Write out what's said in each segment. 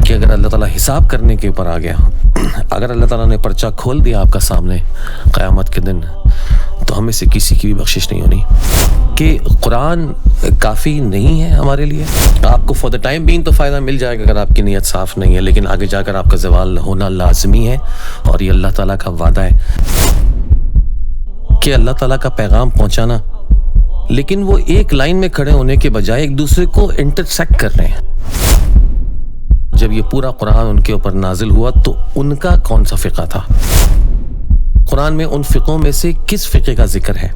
کہ اگر اللہ تعالیٰ حساب کرنے کے اوپر آ گیا، اگر اللہ تعالیٰ نے پرچہ کھول دیا آپ کا سامنے قیامت کے دن، تو ہمیں سے کسی کی بھی بخشش نہیں ہونی۔ کہ قرآن کافی نہیں ہے ہمارے لیے، آپ کو فار دا ٹائم بینگ تو فائدہ مل جائے گا اگر آپ کی نیت صاف نہیں ہے، لیکن آگے جا کر آپ کا زوال ہونا لازمی ہے، اور یہ اللہ تعالیٰ کا وعدہ ہے کہ اللہ تعالیٰ کا پیغام پہنچانا، لیکن وہ ایک لائن میں کھڑے ہونے کے بجائے ایک دوسرے کو انٹرسیکٹ کر رہے ہیں۔ جب یہ پورا قرآن ان کے اوپر نازل ہوا تو ان کا کون سا فقہ تھا؟ قرآن میں ان فقوں میں سے کس فقے کا ذکر ہے؟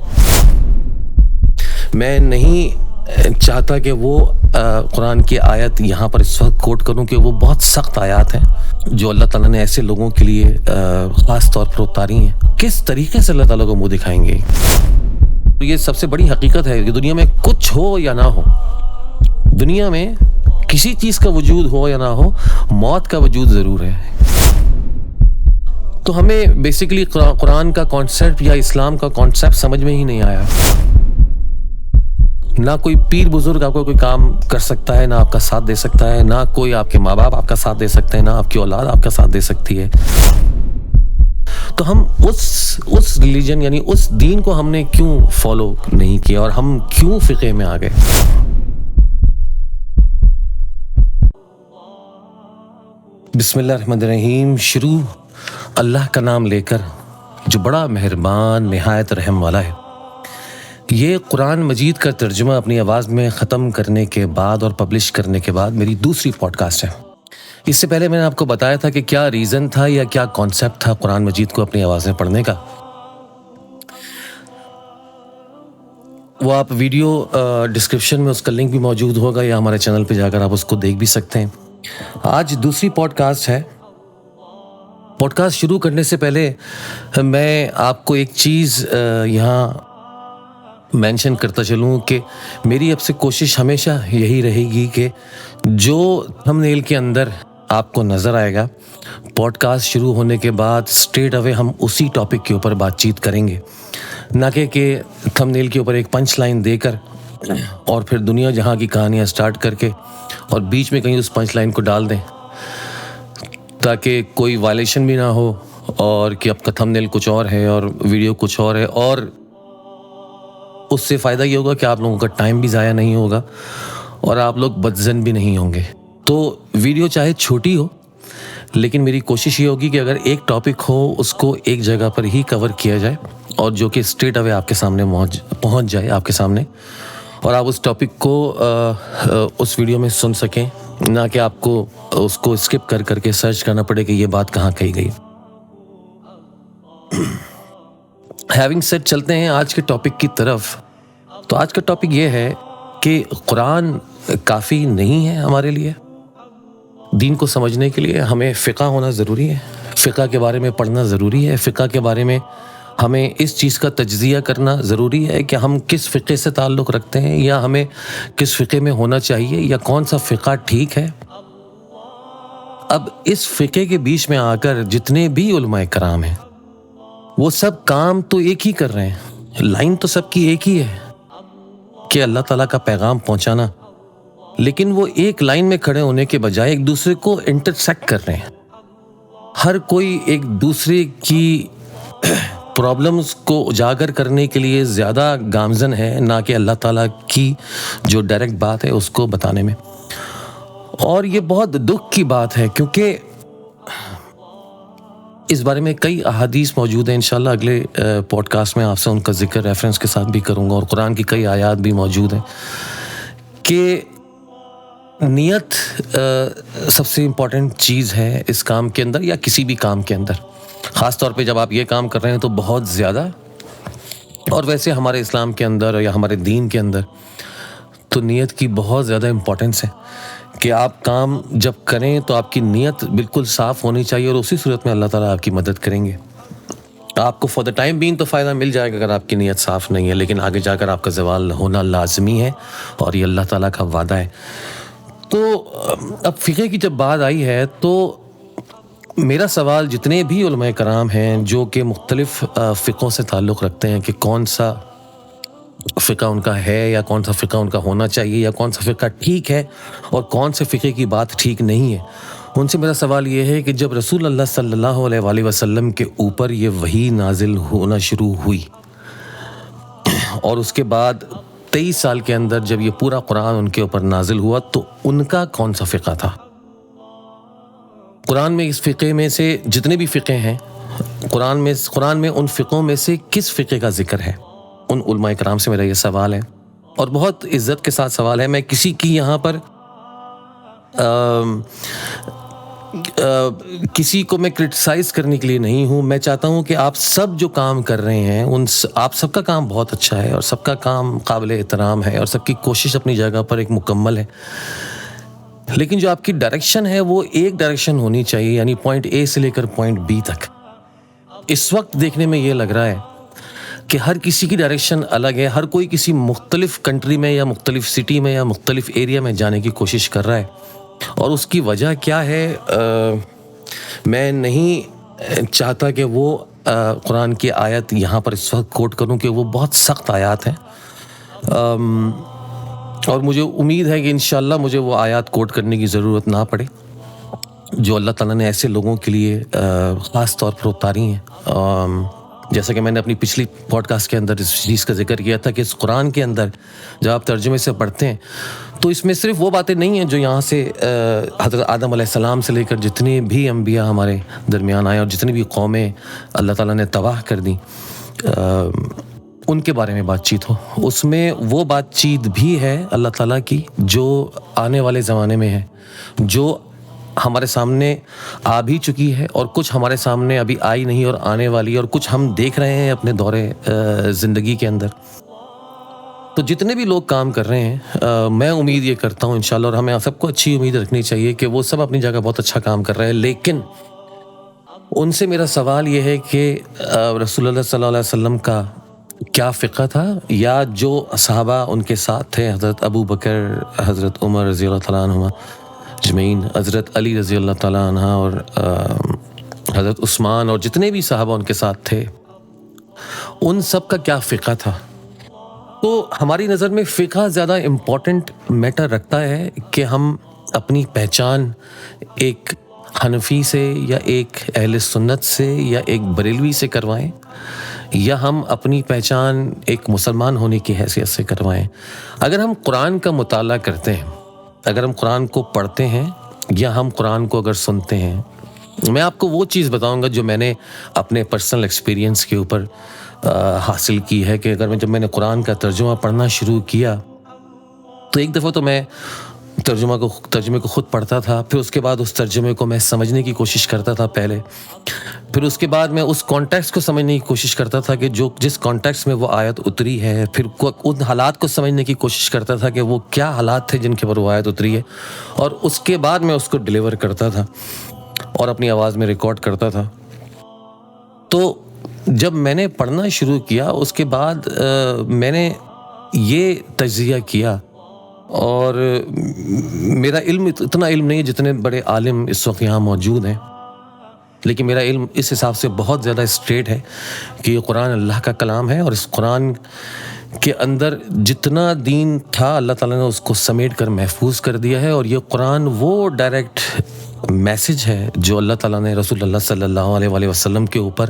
میں نہیں چاہتا کہ وہ قرآن کی آیت یہاں پر اس وقت کوٹ کروں کہ وہ بہت سخت آیات ہیں جو اللہ تعالیٰ نے ایسے لوگوں کے لیے خاص طور پر اتاری ہیں۔ کس طریقے سے اللہ تعالیٰ کو منہ دکھائیں گے؟ یہ سب سے بڑی حقیقت ہے کہ دنیا میں کچھ ہو یا نہ ہو، دنیا میں کسی چیز کا وجود ہو یا نہ ہو، موت کا وجود ضرور ہے۔ تو ہمیں بیسیکلی قرآن کا کانسیپٹ یا اسلام کا کانسیپٹ سمجھ میں ہی نہیں آیا۔ نہ کوئی پیر بزرگ آپ کو کوئی کام کر سکتا ہے، نہ آپ کا ساتھ دے سکتا ہے، نہ کوئی آپ کے ماں باپ آپ کا ساتھ دے سکتے ہیں، نہ آپ کی اولاد آپ کا ساتھ دے سکتی ہے۔ تو ہم اس ریلیجن یعنی اس دین کو ہم نے کیوں فالو نہیں کیا، اور ہم کیوں فقہ میں آ گئے؟ بسم اللہ الرحمن الرحیم۔ شروع اللہ کا نام لے کر جو بڑا مہربان نہایت رحم والا ہے۔ یہ قرآن مجید کا ترجمہ اپنی آواز میں ختم کرنے کے بعد اور پبلش کرنے کے بعد میری دوسری پوڈ کاسٹ ہے۔ اس سے پہلے میں نے آپ کو بتایا تھا کہ کیا ریزن تھا یا کیا کانسیپٹ تھا قرآن مجید کو اپنی آواز میں پڑھنے کا۔ وہ آپ ویڈیو ڈسکرپشن میں اس کا لنک بھی موجود ہوگا، یا ہمارے چینل پہ جا کر آپ اس کو دیکھ بھی سکتے ہیں۔ آج دوسری پوڈ کاسٹ ہے۔ پوڈ کاسٹ شروع کرنے سے پہلے میں آپ کو ایک چیز یہاں مینشن کرتا چلوں کہ میری اب سے کوشش ہمیشہ یہی رہے گی کہ جو تھمبنیل کے اندر آپ کو نظر آئے گا، پوڈ کاسٹ شروع ہونے کے بعد اسٹریٹ اوے ہم اسی ٹاپک کے اوپر بات چیت کریں گے، نہ کہ تھمبنیل کے اوپر ایک پنچ لائن دے کر اور پھر دنیا جہاں کی کہانیاں سٹارٹ کر کے اور بیچ میں کہیں اس پنچ لائن کو ڈال دیں تاکہ کوئی وائلیشن بھی نہ ہو، اور کہ اب کا تھمبنیل کچھ اور ہے اور ویڈیو کچھ اور ہے، اور اس سے فائدہ یہ ہوگا کہ آپ لوگوں کا ٹائم بھی ضائع نہیں ہوگا اور آپ لوگ بدظن بھی نہیں ہوں گے۔ تو ویڈیو چاہے چھوٹی ہو، لیکن میری کوشش یہ ہوگی کہ اگر ایک ٹاپک ہو اس کو ایک جگہ پر ہی کور کیا جائے، اور جو کہ اسٹریٹ اوے آپ کے سامنے پہنچ جائے آپ کے سامنے، اور آپ اس ٹاپک کو اس ویڈیو میں سن سکیں، نہ کہ آپ کو اس کو اسکپ کر کے سرچ کرنا پڑے کہ یہ بات کہاں کہی گئی۔ ہیونگ سیڈ چلتے ہیں آج کے ٹاپک کی طرف۔ تو آج کا ٹاپک یہ ہے کہ قرآن کافی نہیں ہے ہمارے لیے۔ دین کو سمجھنے کے لیے ہمیں فقہ ہونا ضروری ہے، فقہ کے بارے میں پڑھنا ضروری ہے، فقہ کے بارے میں ہمیں اس چیز کا تجزیہ کرنا ضروری ہے کہ ہم کس فقہ سے تعلق رکھتے ہیں، یا ہمیں کس فقہ میں ہونا چاہیے، یا کون سا فقہ ٹھیک ہے۔ اب اس فقہ کے بیچ میں آ کر جتنے بھی علماء کرام ہیں وہ سب کام تو ایک ہی کر رہے ہیں، لائن تو سب کی ایک ہی ہے کہ اللہ تعالیٰ کا پیغام پہنچانا، لیکن وہ ایک لائن میں کھڑے ہونے کے بجائے ایک دوسرے کو انٹرسیکٹ کر رہے ہیں۔ ہر کوئی ایک دوسرے کی پرابلمز کو اجاگر کرنے کے لیے زیادہ گامزن ہے، نہ کہ اللہ تعالیٰ کی جو ڈائریکٹ بات ہے اس کو بتانے میں۔ اور یہ بہت دکھ کی بات ہے، کیونکہ اس بارے میں کئی احادیث موجود ہیں۔ انشاءاللہ اگلے پوڈ کاسٹ میں آپ سے ان کا ذکر ریفرنس کے ساتھ بھی کروں گا، اور قرآن کی کئی آیات بھی موجود ہیں کہ نیت سب سے امپورٹنٹ چیز ہے اس کام کے اندر، یا کسی بھی کام کے اندر، خاص طور پہ جب آپ یہ کام کر رہے ہیں تو بہت زیادہ، اور ویسے ہمارے اسلام کے اندر یا ہمارے دین کے اندر تو نیت کی بہت زیادہ امپورٹنس ہے کہ آپ کام جب کریں تو آپ کی نیت بالکل صاف ہونی چاہیے، اور اسی صورت میں اللہ تعالیٰ آپ کی مدد کریں گے۔ آپ کو فار دا ٹائم بینگ تو فائدہ مل جائے گا اگر آپ کی نیت صاف نہیں ہے، لیکن آگے جا کر آپ کا زوال ہونا لازمی ہے، اور یہ اللہ تعالیٰ کا وعدہ ہے۔ تو اب فقہ کی جب بات آئی ہے تو میرا سوال جتنے بھی علماء کرام ہیں جو کہ مختلف فقوں سے تعلق رکھتے ہیں کہ کون سا فقہ ان کا ہے، یا کون سا فقہ ان کا ہونا چاہیے، یا کون سا فقہ ٹھیک ہے اور کون سے فقہ کی بات ٹھیک نہیں ہے، ان سے میرا سوال یہ ہے کہ جب رسول اللہ صلی اللہ علیہ وآلہ وسلم کے اوپر یہ وحی نازل ہونا شروع ہوئی اور اس کے بعد 23 سال کے اندر جب یہ پورا قرآن ان کے اوپر نازل ہوا تو ان کا کون سا فقہ تھا؟ قرآن میں اس فقے میں سے جتنے بھی فقے ہیں، قرآن میں ان فقوں میں سے کس فقے کا ذکر ہے؟ ان علماء کرام سے میرا یہ سوال ہے، اور بہت عزت کے ساتھ سوال ہے. میں کسی کی یہاں پر کسی کو میں کرٹیسائز کرنے کے لیے نہیں ہوں. میں چاہتا ہوں کہ آپ سب جو کام کر رہے ہیں آپ سب کا کام بہت اچھا ہے اور سب کا کام قابل احترام ہے اور سب کی کوشش اپنی جگہ پر ایک مکمل ہے، لیکن جو آپ کی ڈائریکشن ہے وہ ایک ڈائریکشن ہونی چاہیے، یعنی پوائنٹ اے سے لے کر پوائنٹ بی تک. اس وقت دیکھنے میں یہ لگ رہا ہے کہ ہر کسی کی ڈائریکشن الگ ہے، ہر کوئی کسی مختلف کنٹری میں یا مختلف سٹی میں یا مختلف ایریا میں جانے کی کوشش کر رہا ہے. اور اس کی وجہ کیا ہے؟ میں نہیں چاہتا کہ وہ قرآن کی آیت یہاں پر اس وقت کوٹ کروں کہ وہ بہت سخت آیات ہیں، اور مجھے امید ہے کہ انشاءاللہ مجھے وہ آیات کوٹ کرنے کی ضرورت نہ پڑے جو اللہ تعالیٰ نے ایسے لوگوں کے لیے خاص طور پر اتاری ہیں. جیسا کہ میں نے اپنی پچھلی پوڈ کاسٹ کے اندر اس چیز کا ذکر کیا تھا کہ اس قرآن کے اندر جب آپ ترجمے سے پڑھتے ہیں تو اس میں صرف وہ باتیں نہیں ہیں جو یہاں سے حضرت آدم علیہ السلام سے لے کر جتنے بھی انبیاء ہمارے درمیان آئے اور جتنی بھی قومیں اللہ تعالیٰ نے تباہ کر دیں ان کے بارے میں بات چیت ہو. اس میں وہ بات چیت بھی ہے اللہ تعالیٰ کی جو آنے والے زمانے میں ہے، جو ہمارے سامنے آ بھی چکی ہے اور کچھ ہمارے سامنے ابھی آئی نہیں اور آنے والی، اور کچھ ہم دیکھ رہے ہیں اپنے دور زندگی کے اندر. تو جتنے بھی لوگ کام کر رہے ہیں میں امید یہ کرتا ہوں انشاءاللہ، اور ہمیں سب کو اچھی امید رکھنی چاہیے کہ وہ سب اپنی جگہ بہت اچھا کام کر رہے ہیں، لیکن ان سے میرا سوال یہ ہے کہ رسول اللہ صلی اللہ علیہ وسلم کا کیا فقہ تھا، یا جو صحابہ ان کے ساتھ تھے، حضرت ابو بکر، حضرت عمر رضی اللہ تعالیٰ عنہ اجمعین، حضرت علی رضی اللہ تعالیٰ عنہ، اور حضرت عثمان، اور جتنے بھی صحابہ ان کے ساتھ تھے، ان سب کا کیا فقہ تھا. تو ہماری نظر میں فقہ زیادہ امپورٹنٹ میٹر رکھتا ہے کہ ہم اپنی پہچان ایک حنفی سے یا ایک اہل سنت سے یا ایک بریلوی سے کروائیں، یا ہم اپنی پہچان ایک مسلمان ہونے کی حیثیت سے کروائیں. اگر ہم قرآن کا مطالعہ کرتے ہیں، اگر ہم قرآن کو پڑھتے ہیں یا ہم قرآن کو اگر سنتے ہیں، میں آپ کو وہ چیز بتاؤں گا جو میں نے اپنے پرسنل ایکسپیرینس کے اوپر حاصل کی ہے، کہ جب میں نے قرآن کا ترجمہ پڑھنا شروع کیا تو ایک دفعہ تو میں ترجمے کو خود پڑھتا تھا، پھر اس کے بعد اس ترجمے کو میں سمجھنے کی کوشش کرتا تھا پہلے، پھر اس کے بعد میں اس کانٹیکسٹ کو سمجھنے کی کوشش کرتا تھا کہ جس کانٹیکسٹ میں وہ آیت اتری ہے، پھر ان حالات کو سمجھنے کی کوشش کرتا تھا کہ وہ کیا حالات تھے جن کے پر وہ آیت اتری ہے، اور اس کے بعد میں اس کو ڈیلیور کرتا تھا اور اپنی آواز میں ریکارڈ کرتا تھا. تو جب میں نے پڑھنا شروع کیا اس کے بعد میں نے یہ تجزیہ کیا، اور میرا علم اتنا علم نہیں ہے جتنے بڑے عالم اس وقت یہاں موجود ہیں، لیکن میرا علم اس حساب سے بہت زیادہ اسٹریٹ ہے کہ یہ قرآن اللہ کا کلام ہے، اور اس قرآن کے اندر جتنا دین تھا اللہ تعالیٰ نے اس کو سمیٹ کر محفوظ کر دیا ہے. اور یہ قرآن وہ ڈائریکٹ میسج ہے جو اللہ تعالیٰ نے رسول اللہ صلی اللہ علیہ وآلہ وسلم کے اوپر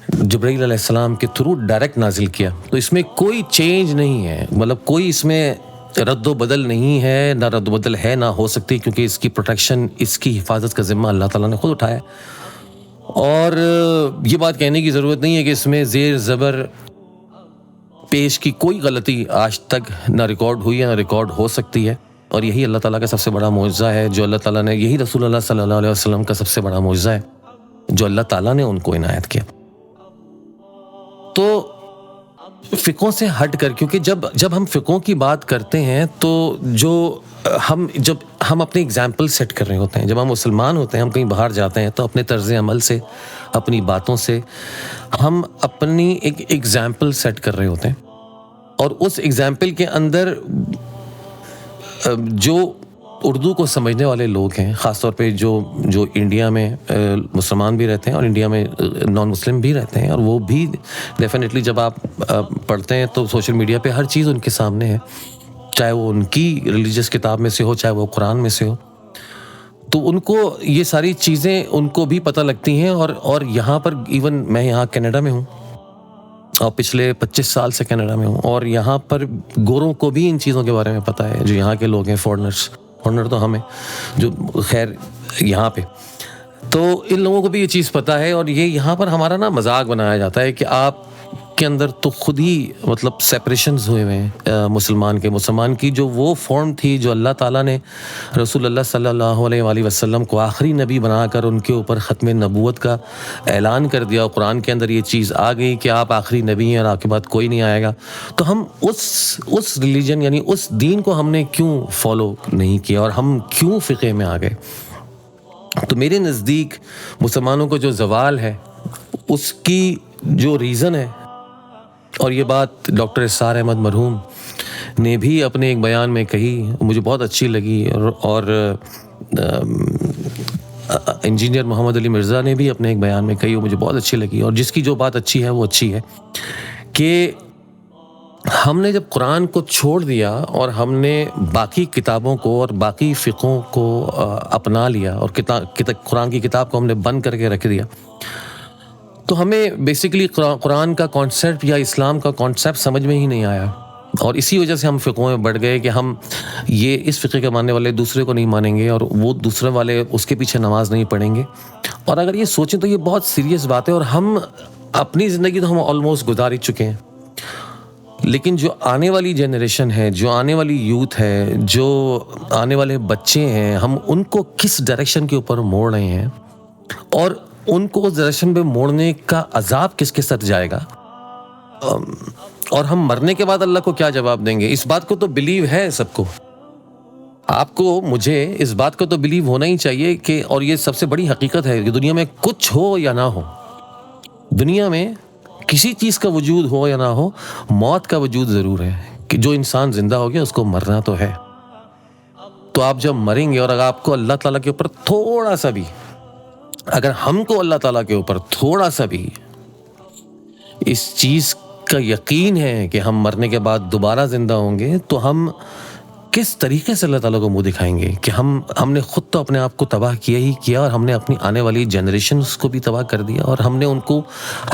جبرائیل علیہ السلام کے تھرو ڈائریکٹ نازل کیا. تو اس میں کوئی چینج نہیں ہے، مطلب کوئی اس میں رد و بدل نہیں ہے، نہ رد و بدل ہے نہ ہو سکتی، کیونکہ اس کی پروٹیکشن، اس کی حفاظت کا ذمہ اللہ تعالیٰ نے خود اٹھایا. اور یہ بات کہنے کی ضرورت نہیں ہے کہ اس میں زیر زبر پیش کی کوئی غلطی آج تک نہ ریکارڈ ہوئی ہے نہ ریکارڈ ہو سکتی ہے. اور یہی اللہ تعالیٰ کا سب سے بڑا معجزہ ہے جو اللہ تعالیٰ نے، یہی رسول اللہ صلی اللہ علیہ وسلم کا سب سے بڑا معجزہ ہے جو اللہ تعالیٰ نے ان کو عنایت کیا. تو فقوں سے ہٹ کر، کیونکہ جب ہم فقوں کی بات کرتے ہیں تو جب ہم اپنی اگزامپل سیٹ کر رہے ہوتے ہیں، جب ہم مسلمان ہوتے ہیں، ہم کہیں باہر جاتے ہیں تو اپنے طرز عمل سے، اپنی باتوں سے ہم اپنی ایک اگزامپل سیٹ کر رہے ہوتے ہیں، اور اس اگزامپل کے اندر جو اردو کو سمجھنے والے لوگ ہیں، خاص طور پہ جو انڈیا میں مسلمان بھی رہتے ہیں اور انڈیا میں نان مسلم بھی رہتے ہیں، اور وہ بھی ڈیفینیٹلی جب آپ پڑھتے ہیں تو سوشل میڈیا پہ ہر چیز ان کے سامنے ہے، چاہے وہ ان کی ریلیجیس کتاب میں سے ہو، چاہے وہ قرآن میں سے ہو. تو ان کو یہ ساری چیزیں ان کو بھی پتہ لگتی ہیں. اور یہاں پر ایون میں یہاں کینیڈا میں ہوں اور پچھلے 25 سال سے کینیڈا میں ہوں, اور یہاں پر گوروں کو بھی ان چیزوں کے بارے میں پتہ ہے, جو یہاں کے لوگ ہیں, فورنر تو ہمیں جو خیر یہاں پہ, تو ان لوگوں کو بھی یہ چیز پتہ ہے. اور یہ یہاں پر ہمارا نا مذاق بنایا جاتا ہے کہ آپ کے اندر تو خود ہی مطلب سیپریشنز ہوئے ہوئے ہیں مسلمان کی جو وہ فارم تھی جو اللہ تعالیٰ نے رسول اللہ صلی اللہ علیہ وآلہ وسلم کو آخری نبی بنا کر ان کے اوپر ختم نبوت کا اعلان کر دیا, اور قرآن کے اندر یہ چیز آ گئی کہ آپ آخری نبی ہیں اور آپ کے بعد کوئی نہیں آئے گا. تو ہم اس ریلیجن یعنی اس دین کو ہم نے کیوں فالو نہیں کیا, اور ہم کیوں فقہ میں آ گئے؟ تو میرے نزدیک مسلمانوں کو جو زوال ہے اس کی جو ریزن ہے, اور یہ بات ڈاکٹر اسرار احمد مرحوم نے بھی اپنے ایک بیان میں کہی, مجھے بہت اچھی لگی, اور انجینئر محمد علی مرزا نے بھی اپنے ایک بیان میں کہی, وہ مجھے بہت اچھی لگی. اور جس کی جو بات اچھی ہے وہ اچھی ہے کہ ہم نے جب قرآن کو چھوڑ دیا اور ہم نے باقی کتابوں کو اور باقی فقہوں کو اپنا لیا, اور قرآن کی کتاب کو ہم نے بند کر کے رکھ دیا, تو ہمیں بیسیکلی قرآن کا کانسیپٹ یا اسلام کا کانسیپٹ سمجھ میں ہی نہیں آیا. اور اسی وجہ سے ہم فقہوں میں بڑھ گئے کہ ہم یہ اس فقہ کے ماننے والے دوسرے کو نہیں مانیں گے, اور وہ دوسرے والے اس کے پیچھے نماز نہیں پڑھیں گے. اور اگر یہ سوچیں تو یہ بہت سیریس بات ہے, اور ہم اپنی زندگی تو ہم آلموسٹ گزار ہی چکے ہیں, لیکن جو آنے والی جنریشن ہے, جو آنے والی یوتھ ہے, جو آنے والے بچے ہیں, ہم ان کو کس ڈائریکشن کے اوپر موڑ رہے ہیں, اور ان کو اس ڈائریکشن پہ موڑنے کا عذاب کس کے ساتھ جائے گا, اور ہم مرنے کے بعد اللہ کو کیا جواب دیں گے. اس بات کو تو بلیو ہے سب کو, آپ کو مجھے اس بات کو تو بلیو ہونا ہی چاہیے کہ, اور یہ سب سے بڑی حقیقت ہے کہ دنیا میں کچھ ہو یا نہ ہو, دنیا میں کسی چیز کا وجود ہو یا نہ ہو, موت کا وجود ضرور ہے, کہ جو انسان زندہ ہو گیا اس کو مرنا تو ہے. تو آپ جب مریں گے, اور اگر آپ کو اللہ تعالیٰ کے اوپر تھوڑا سا بھی, اگر ہم کو اللہ تعالیٰ کے اوپر تھوڑا سا بھی اس چیز کا یقین ہے کہ ہم مرنے کے بعد دوبارہ زندہ ہوں گے, تو ہم کس طریقے سے اللہ تعالیٰ کو منہ دکھائیں گے کہ ہم نے خود تو اپنے آپ کو تباہ کیا ہی کیا, اور ہم نے اپنی آنے والی جنریشنز کو بھی تباہ کر دیا, اور ہم نے ان کو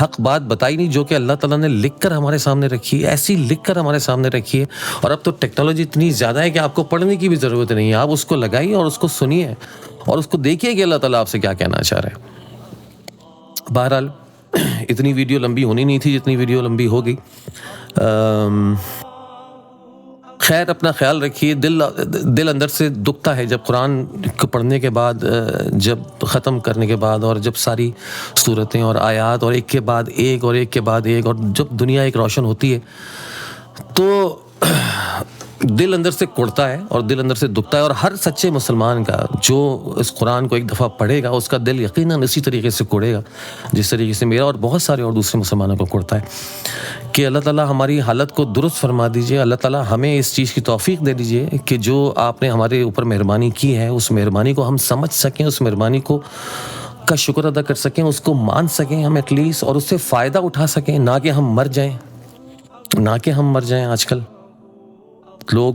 حق بات بتائی نہیں جو کہ اللہ تعالیٰ نے لکھ کر ہمارے سامنے رکھی ہے, ایسی لکھ کر ہمارے سامنے رکھی ہے. اور اب تو ٹیکنالوجی اتنی زیادہ ہے کہ آپ کو پڑھنے کی بھی ضرورت نہیں ہے, آپ اس کو لگائیے اور اس کو سنیے اور اس کو دیکھیے کہ اللہ تعالیٰ آپ سے کیا کہنا چاہ رہے ہیں. بہرحال اتنی ویڈیو لمبی ہونی نہیں تھی جتنی ویڈیو لمبی ہو گئی. خیر, اپنا خیال رکھیے. دل اندر سے دکھتا ہے جب قرآن کو پڑھنے کے بعد, جب ختم کرنے کے بعد, اور جب ساری صورتیں اور آیات اور ایک کے بعد ایک اور ایک کے بعد ایک, اور جب دنیا ایک روشن ہوتی ہے تو دل اندر سے کڑتا ہے اور دل اندر سے دکھتا ہے. اور ہر سچے مسلمان کا جو اس قرآن کو ایک دفعہ پڑھے گا اس کا دل یقیناً اسی طریقے سے کڑے گا جس طریقے سے میرا اور بہت سارے اور دوسرے مسلمانوں کو کڑتا ہے. کہ اللہ تعالیٰ ہماری حالت کو درست فرما دیجئے, اللہ تعالیٰ ہمیں اس چیز کی توفیق دے دیجئے کہ جو آپ نے ہمارے اوپر مہربانی کی ہے اس مہربانی کو ہم سمجھ سکیں, اس مہربانی کو کا شکر ادا کر سکیں, اس کو مان سکیں ہم ایٹ لیسٹ, اور اس سے فائدہ اٹھا سکیں, نہ کہ ہم مر جائیں. آج کل لوگ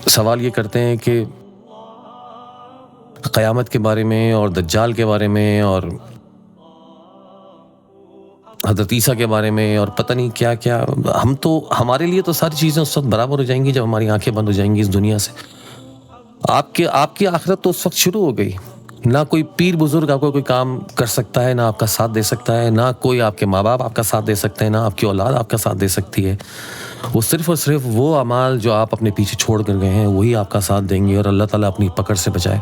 سوال یہ کرتے ہیں کہ قیامت کے بارے میں اور دجال کے بارے میں اور حضرت عیسیٰ کے بارے میں اور پتہ نہیں کیا کیا. ہمارے لیے تو ساری چیزیں اس وقت برابر ہو جائیں گی جب ہماری آنکھیں بند ہو جائیں گی اس دنیا سے. آپ کی آخرت تو اس وقت شروع ہو گئی. نہ کوئی پیر بزرگ آپ کو کوئی کام کر سکتا ہے, نہ آپ کا ساتھ دے سکتا ہے, نہ کوئی آپ کے ماں باپ آپ کا ساتھ دے سکتے ہیں, نہ آپ کی اولاد آپ کا ساتھ دے سکتی ہے. وہ صرف اور صرف وہ اعمال جو آپ اپنے پیچھے چھوڑ کر گئے ہیں وہی آپ کا ساتھ دیں گے. اور اللہ تعالیٰ اپنی پکڑ سے بچائے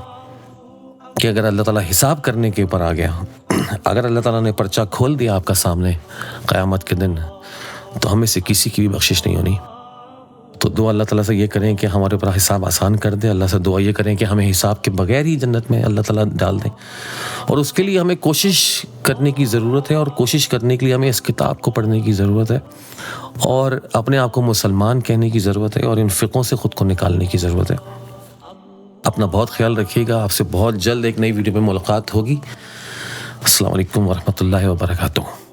کہ اگر اللہ تعالیٰ حساب کرنے کے اوپر آ گیا, اگر اللہ تعالیٰ نے پرچہ کھول دیا آپ کا سامنے قیامت کے دن, تو ہمیں سے کسی کی بھی بخشش نہیں ہونی. تو دعا اللہ تعالیٰ سے یہ کریں کہ ہمارے اوپر حساب آسان کر دے. اللہ سے دعا یہ کریں کہ ہمیں حساب کے بغیر ہی جنت میں اللہ تعالیٰ ڈال دیں. اور اس کے لیے ہمیں کوشش کرنے کی ضرورت ہے, اور کوشش کرنے کے لیے ہمیں اس کتاب کو پڑھنے کی ضرورت ہے, اور اپنے آپ کو مسلمان کہنے کی ضرورت ہے, اور ان فقوں سے خود کو نکالنے کی ضرورت ہے. اپنا بہت خیال رکھیے گا. آپ سے بہت جلد ایک نئی ویڈیو میں ملاقات ہوگی. السلام علیکم ورحمۃ اللہ وبرکاتہ.